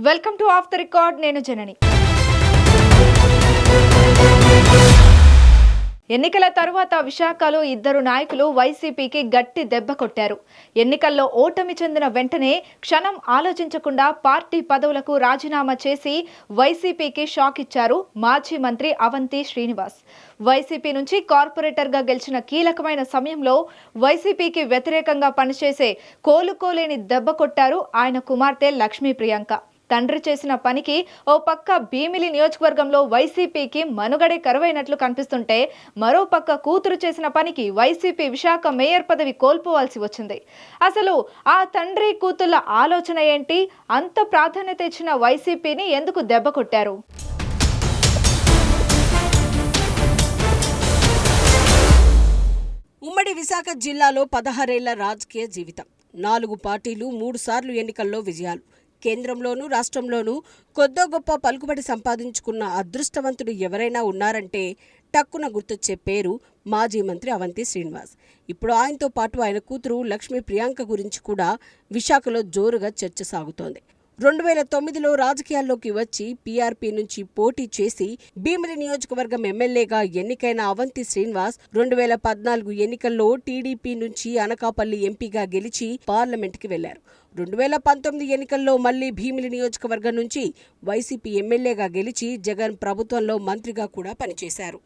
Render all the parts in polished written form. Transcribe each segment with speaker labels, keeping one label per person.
Speaker 1: Welcome to of the record. నేను జనని. ఎన్నికల తరువాత విశాఖలో ఇద్దరు నాయకులు వైసీపీకి గట్టి దెబ్బ కొట్టారు. ఎన్నికల్లో ఓటమి చెందిన వెంటనే క్షణం ఆలోచించకుండా పార్టీ పదవులకు రాజీనామా చేసి వైసీపీకి షాక్ ఇచ్చారు మాజీ మంత్రి అవంతి శ్రీనివాస్. వైసీపీ నుంచి కార్పొరేటర్గా గెలిచిన కీలకమైన సమయంలో వైసీపీకి వ్యతిరేకంగా పనిచేసే కోలుకోలేని దెబ్బ కొట్టారు ఆయన కుమార్తె లక్ష్మీ ప్రియాంక. తండ్రి చేసిన పనికి ఓ పక్క భీమిలి నియోజకవర్గంలో వైసీపీకి మనుగడే కరువైనట్లు కనిపిస్తుంటే, మరో పక్క కూతురు చేసిన పనికి వైసీపీ విశాఖ మేయర్ పదవి కోల్పోవాల్సి వచ్చింది. అసలు ఆ తండ్రి కూతుళ్ల ఆలోచన ఏంటి? అంత ప్రాధాన్యత ఇచ్చిన వైసీపీని ఎందుకు దెబ్బ కొట్టారు?
Speaker 2: ఉమ్మడి విశాఖ జిల్లాలో 16 ఏళ్ల రాజకీయ జీవితం, 4 పార్టీలు, 3 సార్లు ఎన్నికల్లో విజయాలు, కేంద్రంలోనూ రాష్ట్రంలోనూ కొద్దో గొప్ప పలుకుబడి సంపాదించుకున్న అదృష్టవంతుడు ఎవరైనా ఉన్నారంటే టక్కున గుర్తొచ్చే పేరు మాజీ మంత్రి అవంతి శ్రీనివాస్. ఇప్పుడు ఆయనతో పాటు ఆయన కూతురు లక్ష్మీ ప్రియాంక గురించి కూడా విశాఖలో జోరుగా చర్చ సాగుతోంది. 2009లో రాజకీయాల్లోకి వచ్చి పీఆర్పీ నుంచి పోటీ చేసి భీమిలి నియోజకవర్గం ఎమ్మెల్యేగా ఎన్నికైన అవంతి శ్రీనివాస్ 2014 ఎన్నికల్లో టీడీపీ నుంచి అనకాపల్లి ఎంపీగా గెలిచి పార్లమెంట్కి వెళ్లారు. 2019 ఎన్నికల్లో మళ్లీ భీమిలి నియోజకవర్గం నుంచి వైసీపీ ఎమ్మెల్యేగా గెలిచి జగన్ ప్రభుత్వంలో మంత్రిగా కూడా పనిచేశారు.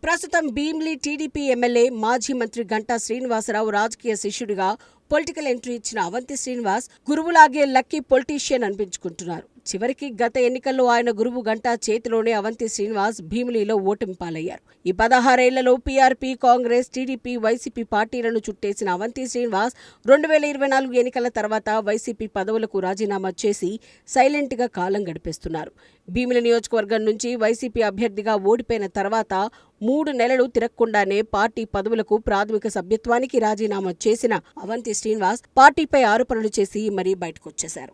Speaker 2: ప్రస్తుతం భీమిలి టీడీపీ ఎమ్మెల్యే మాజీ మంత్రి గంటా శ్రీనివాసరావు రాజకీయ శిష్యుడిగా పొలిటికల్ ఎంట్రీ ఇచ్చిన అవంతి శ్రీనివాస్ గురువులాగే లక్కీ పొలిటీషియన్ అనిపించుకుంటున్నారు. చివరికి గత ఎన్నికల్లో ఆయన గురువు గంటా చేతిలోనే అవంతి శ్రీనివాస్ భీమిలిలో ఓటమి పాలయ్యారు. ఈ 16 ఏళ్లలో పీఆర్పీ, కాంగ్రెస్, టీడీపీ, వైసీపీ పార్టీలను చుట్టేసిన అవంతి శ్రీనివాస్ 2024 ఎన్నికల తర్వాత వైసీపీ పదవులకు రాజీనామా చేసి సైలెంట్గా కాలం గడిపేస్తున్నారు. భీమిలి నియోజకవర్గం నుంచి వైసీపీ అభ్యర్థిగా ఓడిపోయిన తర్వాత 3 నెలలు తిరగకుండానే పార్టీ పదవులకు ప్రాథమిక సభ్యత్వానికి రాజీనామా చేసిన అవంతి శ్రీనివాస్ పార్టీపై ఆరోపణలు చేసి మరీ బయటకొచ్చేశారు.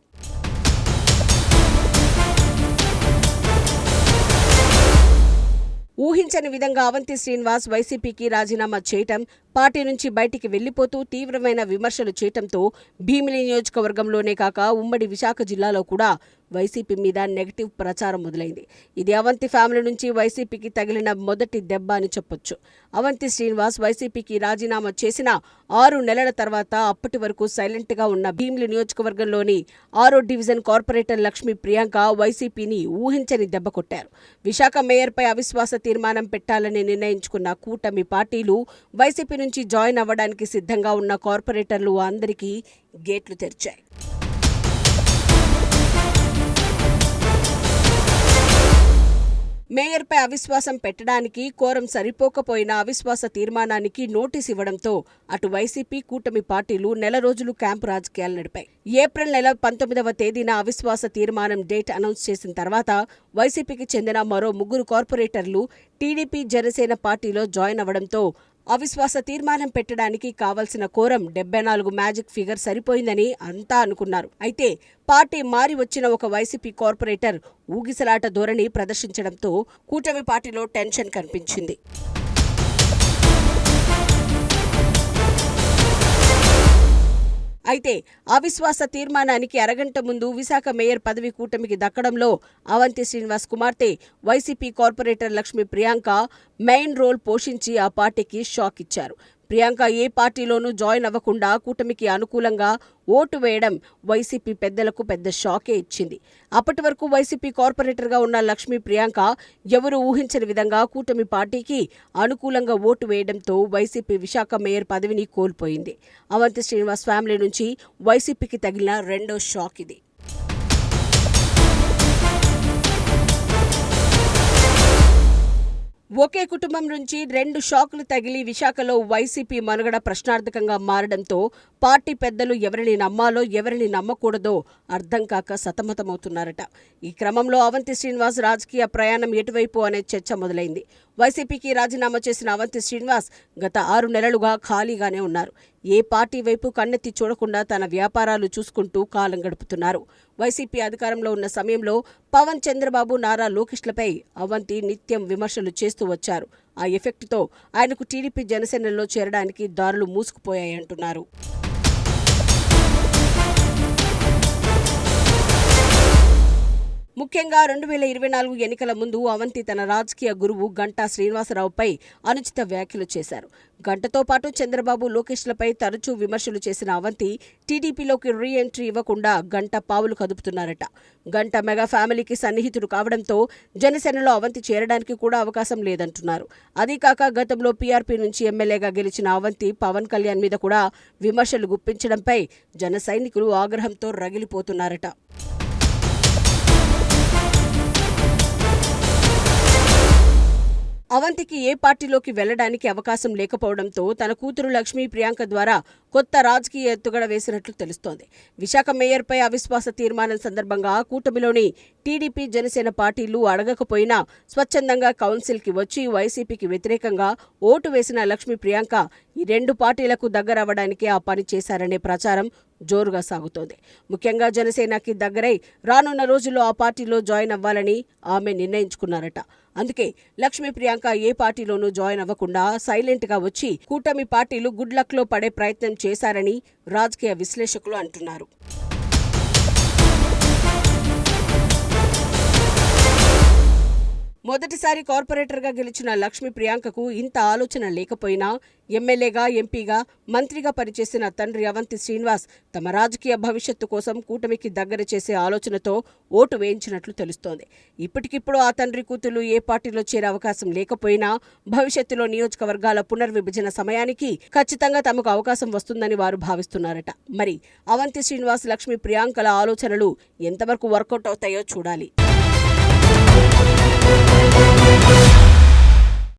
Speaker 2: ఊహించని విధంగా అవంతి శ్రీనివాస్ వైసీపీకి రాజీనామా చేయటం, పార్టీ నుంచి బయటికి వెళ్లిపోతూ తీవ్రమైన విమర్శలు చేయటంతో భీమిలి నియోజకవర్గంలోనే కాక ఉమ్మడి విశాఖ జిల్లాలో కూడా వైసీపీ మీద నెగటివ్ ప్రచారం మొదలైంది. ఇది అవంతి ఫ్యామిలీ నుంచి వైసీపీకి తగిలిన మొదటి దెబ్బ అని చెప్పొచ్చు. అవంతి శ్రీనివాస్ వైసీపీకి రాజీనామా చేసిన 6 నెలల తర్వాత అప్పటి వరకు సైలెంట్గా ఉన్న భీమిలి నియోజకవర్గంలోని 6వ డివిజన్ కార్పొరేటర్ లక్ష్మీ ప్రియాంక వైసీపీని ఊహించని దెబ్బ కొట్టారు. విశాఖ మేయర్పై అవిశ్వాస తీర్మానం పెట్టాలని నిర్ణయించుకున్న కూటమి పార్టీలు వైసీపీ నుంచి జాయిన్ అవ్వడానికి సిద్ధంగా ఉన్న కార్పొరేటర్లు అందరికీ గేట్లు తెరిచాయి. మేయర్పై అవిశ్వాసం పెట్టడానికి కోరం సరిపోకపోయినా అవిశ్వాస తీర్మానానికి నోటీస్ ఇవ్వడంతో అటు వైసీపీ, కూటమి పార్టీలు నెల రోజులు క్యాంపు రాజకీయాలు నడిపాయి. ఏప్రిల్ నెల 19వ తేదీన అవిశ్వాస తీర్మానం డేట్ అనౌన్స్ చేసిన తర్వాత వైసీపీకి చెందిన మరో 3 కార్పొరేటర్లు టీడీపీ, జనసేన పార్టీలో జాయిన్ అవ్వడంతో అవిశ్వాస తీర్మానం పెట్టడానికి కావలసిన కోరం 74 మ్యాజిక్ ఫిగర్ సరిపోయిందని అంతా అనుకున్నారు. అయితే పార్టీ మారి వచ్చిన ఒక వైసీపీ కార్పొరేటర్ ఊగిసలాట ధోరణి ప్రదర్శించడంతో కూటమి పార్టీలో టెన్షన్ కనిపించింది. అయితే అవిశ్వాస తీర్మానానికి అరగంట ముందు విశాఖ మేయర్ పదవి కూటమికి దక్కడంలో అవంతి శ్రీనివాస్ కుమార్తె YCP corporator Lakshmi Priyanka main role పోషించి ఆ పార్టీకి షాక్ ఇచ్చారు. ప్రియాంక ఏ పార్టీలోనూ జాయిన్ అవ్వకుండా కూటమికి అనుకూలంగా ఓటు వేయడం వైసీపీ పెద్దలకు పెద్ద షాకే ఇచ్చింది. అప్పటి వరకు వైసీపీ కార్పొరేటర్గా ఉన్న లక్ష్మీ ప్రియాంక ఎవరూ ఊహించని విధంగా కూటమి పార్టీకి అనుకూలంగా ఓటు వేయడంతో వైసీపీ విశాఖ మేయర్ పదవిని కోల్పోయింది. అవంతి శ్రీనివాస్ ఫ్యామిలీ నుంచి వైసీపీకి తగిలిన రెండో షాక్ ఇది. ఒకే కుటుంబం నుంచి 2 షాకులు తగిలి విశాఖలో వైసీపీ మనుగడ ప్రశ్నార్థకంగా మారడంతో పార్టీ పెద్దలు ఎవరిని నమ్మాలో ఎవరిని నమ్మకూడదో అర్థం కాక సతమతమవుతున్నారట. ఈ క్రమంలో అవంతి శ్రీనివాస్ రాజకీయ ప్రయాణం ఎటువైపు అనే చర్చ మొదలైంది. వైసీపీకి రాజీనామా చేసిన అవంతి శ్రీనివాస్ గత 6 నెలలుగా ఖాళీగానే ఉన్నారు. ఏ పార్టీ వైపు కన్నెత్తి చూడకుండా తన వ్యాపారాలు చూసుకుంటూ కాలం గడుపుతున్నారు. వైసీపీ అధికారంలో ఉన్న సమయంలో పవన్, చంద్రబాబు, నారా లోకేష్లపై అవంతి నిత్యం విమర్శలు చేస్తూ వచ్చారు. ఆ ఎఫెక్ట్తో ఆయనకు టీడీపీ జనసేనలో చేరడానికి దారులు మూసుకుపోయాయంటున్నారు. ముఖ్యంగా 2024 ఎన్నికల ముందు అవంతి తన రాజకీయ గురువు గంటా శ్రీనివాసరావుపై అనుచిత వ్యాఖ్యలు చేశారు. గంటతో పాటు చంద్రబాబు, లోకేష్లపై తరచూ విమర్శలు చేసిన అవంతి టీడీపీలోకి రీ ఎంట్రీ ఇవ్వకుండా గంట పావులు కదుపుతున్నారట. గంట మెగా ఫ్యామిలీకి సన్నిహితుడు కావడంతో జనసేనలో అవంతి చేరడానికి కూడా అవకాశం లేదంటున్నారు. అదీకాక గతంలో పీఆర్పీ నుంచి ఎమ్మెల్యేగా గెలిచిన అవంతి పవన్ కళ్యాణ్ మీద కూడా విమర్శలు గుప్పించడంపై జన సైనికులు ఆగ్రహంతో రగిలిపోతున్నారట. అవంతికి ఏ పార్టీలోకి వెళ్లడానికి అవకాశం లేకపోవడంతో తన కూతురు లక్ష్మీ ప్రియాంక ద్వారా కొత్త రాజకీయ ఎత్తుగడ వేసినట్లు తెలుస్తోంది. విశాఖ మేయర్పై అవిశ్వాస తీర్మానం సందర్భంగా కూటమిలోని టీడీపీ, జనసేన పార్టీలు అడగకపోయినా స్వచ్ఛందంగా కౌన్సిల్కి వచ్చి వైసీపీకి వ్యతిరేకంగా ఓటు వేసిన లక్ష్మీ ప్రియాంక ఈ రెండు పార్టీలకు దగ్గరవ్వడానికి ఆ పని చేశారనే ప్రచారం జోరుగా సాగుతోంది. ముఖ్యంగా జనసేనకి దగ్గరై రానున్న రోజుల్లో ఆ పార్టీలో జాయిన్ అవ్వాలని ఆమె నిర్ణయించుకున్నారట. అందుకే లక్ష్మీ ప్రియాంక ఏ పార్టీలోనూ జాయిన్ అవ్వకుండా సైలెంట్గా వచ్చి కూటమి పార్టీలు గుడ్ లక్లో పడే ప్రయత్నం చేశారని రాజకీయ విశ్లేషకులు అంటున్నారు. మొదటిసారి కార్పొరేటర్గా గెలిచిన లక్ష్మీ ప్రియాంకకు ఇంత ఆలోచన లేకపోయినా ఎమ్మెల్యేగా, ఎంపీగా, మంత్రిగా పనిచేసిన తండ్రి అవంతి శ్రీనివాస్ తమ రాజకీయ భవిష్యత్తు కోసం కూటమికి దగ్గర చేసే ఆలోచనతో ఓటు వేయించినట్లు తెలుస్తోంది. ఇప్పటికిప్పుడు ఆ తండ్రి కూతుళ్లు ఏ పార్టీలో చేరే అవకాశం లేకపోయినా భవిష్యత్తులో నియోజకవర్గాల పునర్విభజన సమయానికి ఖచ్చితంగా తమకు అవకాశం వస్తుందని వారు భావిస్తున్నారట. మరి అవంతి శ్రీనివాస్, లక్ష్మీ ప్రియాంకల ఆలోచనలు ఎంతవరకు వర్కౌట్ అవుతాయో చూడాలి.